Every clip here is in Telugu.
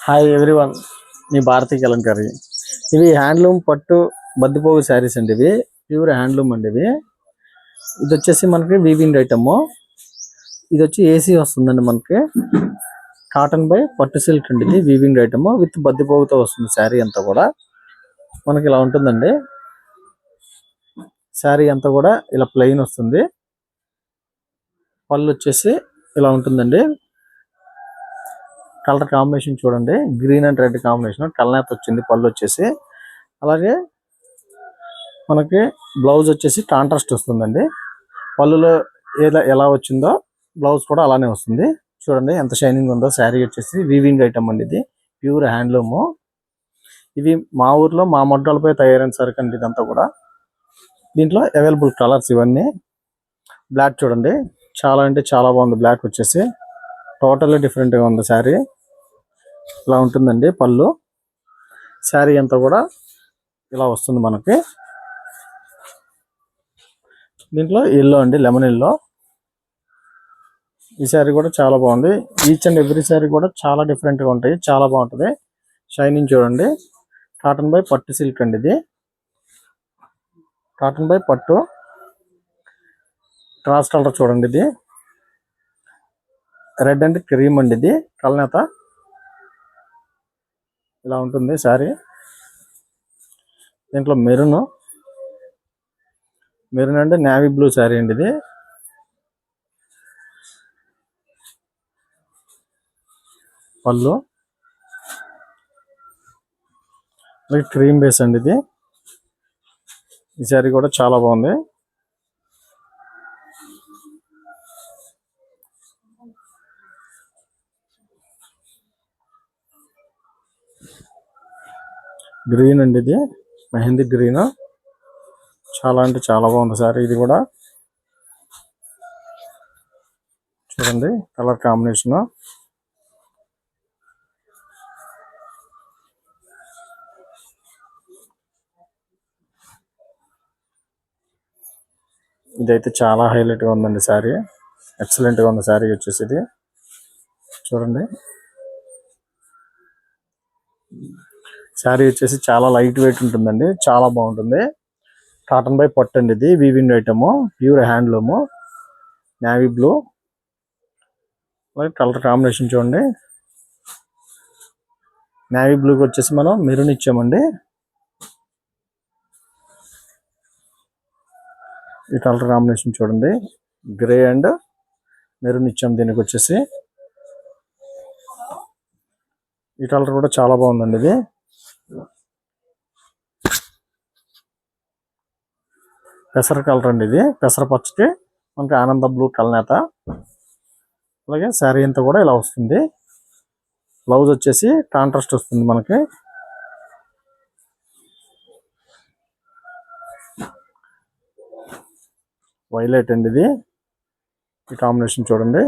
హాయ్ ఎవ్రీవన్, మీ భారతీ కలంకారీ. ఇవి హ్యాండ్లూమ్ పట్టు బద్దిపోగు శారీస్ అండి. ఇవి ప్యూర్ హ్యాండ్లూమ్ అండి. ఇది వచ్చేసి మనకి వీవింగ్ ఐటమ్. ఇది వచ్చి ఏసీ వస్తుందండి. మనకి కాటన్ బై పట్టు సిల్క్ అండి. ఇది వీవింగ్ ఐటమ్ విత్ బద్దిపోగుతో వస్తుంది. శారీ అంతా కూడా మనకి ఇలా ఉంటుందండి. శారీ అంతా కూడా ఇలా ప్లెయిన్ వస్తుంది. పళ్ళు వచ్చేసి ఇలా ఉంటుందండి. కలర్ కాంబినేషన్ చూడండి, గ్రీన్ అండ్ రెడ్ కాంబినేషన్ కలనేత వచ్చింది పళ్ళు వచ్చేసి. అలాగే మనకి బ్లౌజ్ వచ్చేసి కాంట్రాస్ట్ వస్తుందండి. పళ్ళులో ఎలా వచ్చిందో బ్లౌజ్ కూడా అలానే వస్తుంది. చూడండి ఎంత షైనింగ్ ఉందో. శారీ వచ్చేసి వీవింగ్ ఐటమ్ అండి. ఇది ప్యూర్ హ్యాండ్లూమ్. ఇవి మా ఊర్లో మా మొడ్డలపై తయారైన సరుకు అండి ఇదంతా కూడా. దీంట్లో అవైలబుల్ కలర్స్ ఇవన్నీ. బ్లాక్ చూడండి, చాలా అంటే చాలా బాగుంది. బ్లాక్ వచ్చేసి టోటల్లీ డిఫరెంట్గా ఉంది. శారీ ఇలా ఉంటుందండి. పళ్ళు శారీ అంతా కూడా ఇలా వస్తుంది మనకి. దీంట్లో ఎల్లో అండి, లెమన్ ఎల్లో. ఈ శారీ కూడా చాలా బాగుంది. ఈచ్ అండ్ ఎవ్రీ శారీ కూడా చాలా డిఫరెంట్గా ఉంటాయి, చాలా బాగుంటుంది. షైనింగ్ చూడండి. కాటన్ బై పట్టు సిల్క్ అండి. ఇది కాటన్ బై పట్టు క్రాస్ కలర్ చూడండి. ఇది రెడ్ అండ్ క్రీమ్ అండి. ఇది కలనేత ఇలా ఉంటుంది శారీ. దీంట్లో మెరూన్ అండి, నేవీ బ్లూ శారీ అండి. ఇది పళ్ళు క్రీమ్ బేస్ అండి. ఇది ఈ శారీ కూడా చాలా బాగుంది. గ్రీన్ అండి. ఇది మెహందీ గ్రీన్. చాలా అంటే చాలా బాగుంది శారీ. ఇది కూడా చూడండి కలర్ కాంబినేషన్. ఇదైతే చాలా హైలైట్గా ఉందండి శారీ. ఎక్సలెంట్గా ఉంది శారీ వచ్చేసి. ఇది చూడండి. శారీ వచ్చేసి చాలా లైట్ వెయిట్ ఉంటుందండి, చాలా బాగుంటుంది. కాటన్ బై పట్టు అండి. ఇది weaving item, pure handloom, navy blue. అలాగే కలర్ కాంబినేషన్ చూడండి. నేవీ బ్లూకి వచ్చేసి మనం మెరూన్ ఇచ్చామండి. ఈ కలర్ కాంబినేషన్ చూడండి, గ్రే అండ్ మెరూన్ ఇచ్చాము దీనికి వచ్చేసి. ఈ కలర్ కూడా చాలా బాగుందండి. ఇది పెసర కలర్ అండి. ఇది పెసర పచ్చటి మనకి ఆనంద బ్లూ కలనేత. అలాగే శారీ అంతా కూడా ఇలా వస్తుంది. బ్లౌజ్ వచ్చేసి కాంట్రాస్ట్ వస్తుంది మనకి. వైలెట్ అండి. ఇది ఈ కాంబినేషన్ చూడండి.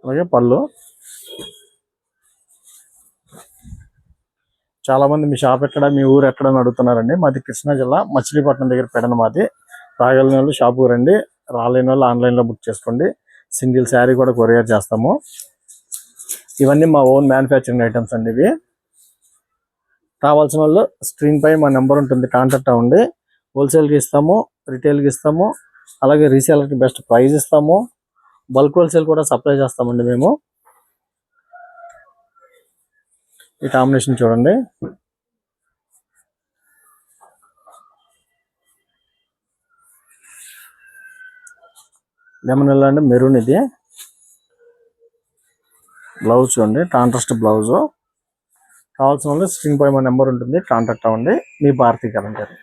అలాగే పళ్ళు. చాలా మంది మీ షాప్ ఎక్కడ, మీ ఊరు ఎక్కడ అని అడుగుతున్నారండి. మాది కృష్ణా జిల్లా మచిలీపట్నం దగ్గర పెడన మాది. రాగలిగిన వాళ్ళు షాపుకి రండి, రాలేని వాళ్ళు ఆన్లైన్లో బుక్ చేసుకోండి. సింగిల్ శారీ కూడా కొరియర్ చేస్తాము. ఇవన్నీ మా ఓన్ మ్యానుఫ్యాక్చరింగ్ ఐటమ్స్ అండి. ఇవి కావాల్సిన వాళ్ళు స్క్రీన్ పై మా నెంబర్ ఉంటుంది, కాంటాక్ట్ అవ్వండి. హోల్సేల్కి ఇస్తాము, రిటైల్కి ఇస్తాము, అలాగే రీసేలర్కి బెస్ట్ ప్రైస్ ఇస్తాము. బల్క్ హోల్సేల్ కూడా సప్లై చేస్తామండి మేము. ఈ కాంబినేషన్ చూడండి. లెమన్ ఎల్లో అండి, మెరూన్. ఇది బ్లౌజ్ చూడండి, కాంట్రాస్ట్ బ్లౌజ్. కావాల్సిన వాళ్ళు స్క్రీన్ పై మా నెంబర్ ఉంటుంది, కాంటాక్ట్ అవ్వండి. మీ భారతీ కలంకారీ.